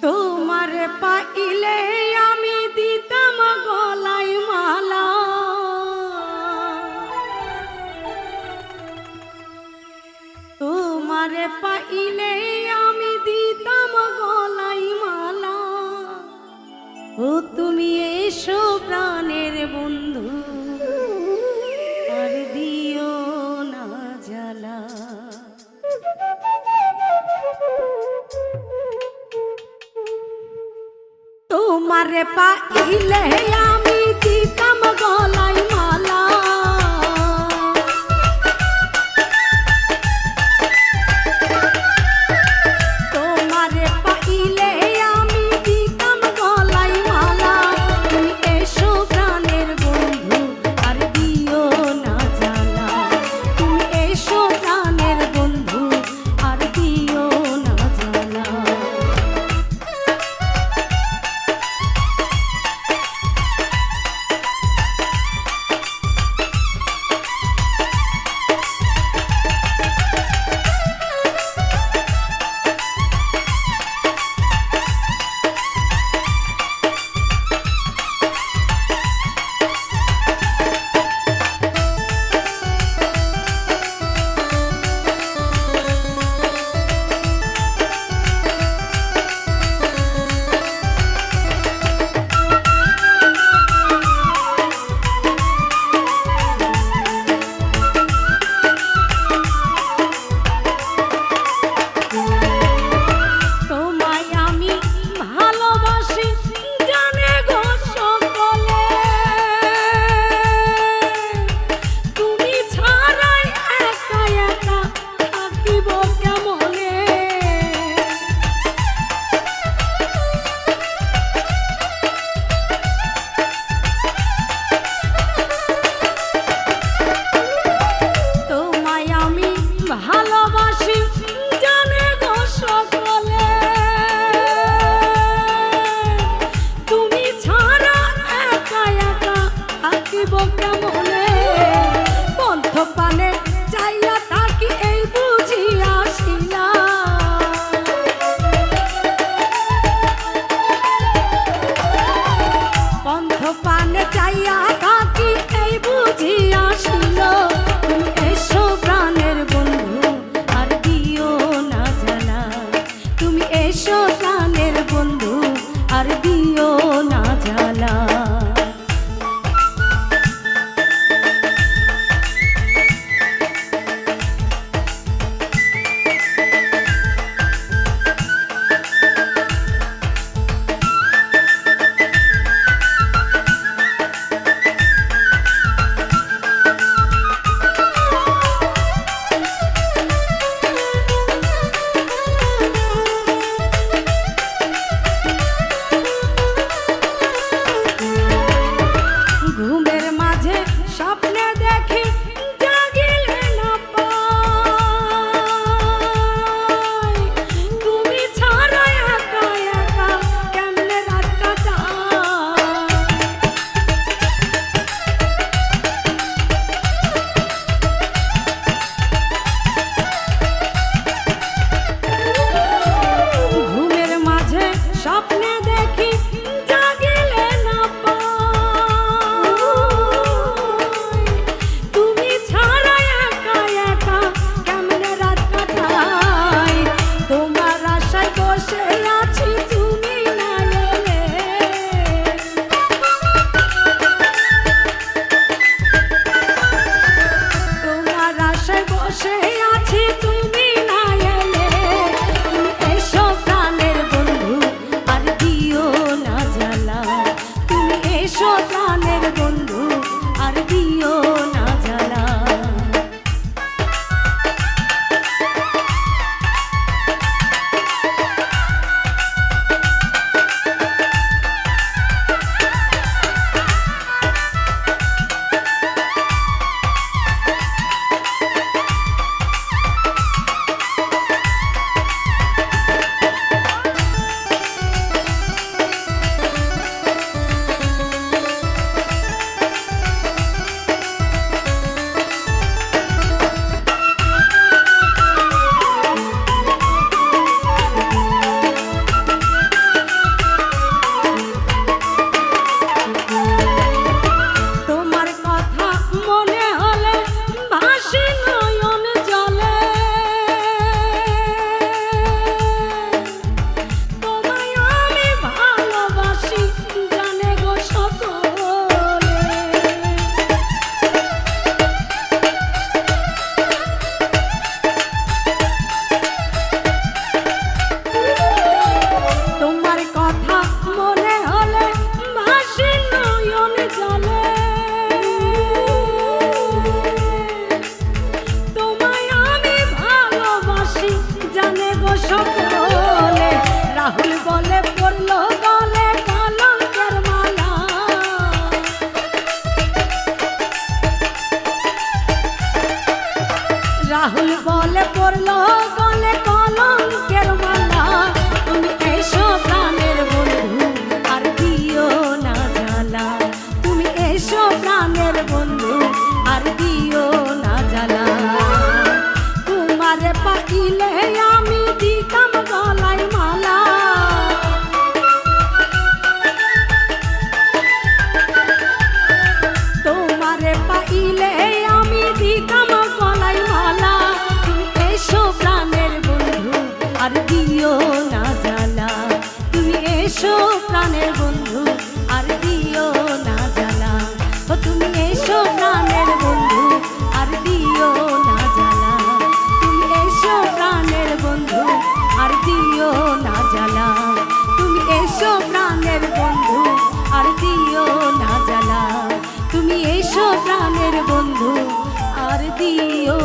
তোমারে পাইলে আমি দিতাম গলায় মালা, তোমারে পাইলে আমি দিতাম গলায় মালা। ও তুমি এসো প্রাণের বন্ধু, আর দিও না জ্বালা। তোমারে পাইলে আমি দিতাম গলায় মালা, তোমারে পাইলে আমি দিতাম গলায় মালা। তুমি এসো প্রাণের বন্ধু, আর দিও না জ্বালা। তুমি এসো প্রাণের বন্ধু, আর দিও না জ্বালা। দিও না জ্বালা। তুমি এসো প্রাণের বন্ধু আর দিও না জ্বালা। ও তুমি এসো প্রাণের বন্ধু আর দিও না জ্বালা। তুমি এসো প্রাণের বন্ধু আর দিও না জ্বালা। তুমি এসো প্রাণের বন্ধু আর দিও না জ্বালা। তুমি এসো প্রাণের বন্ধু আর দিও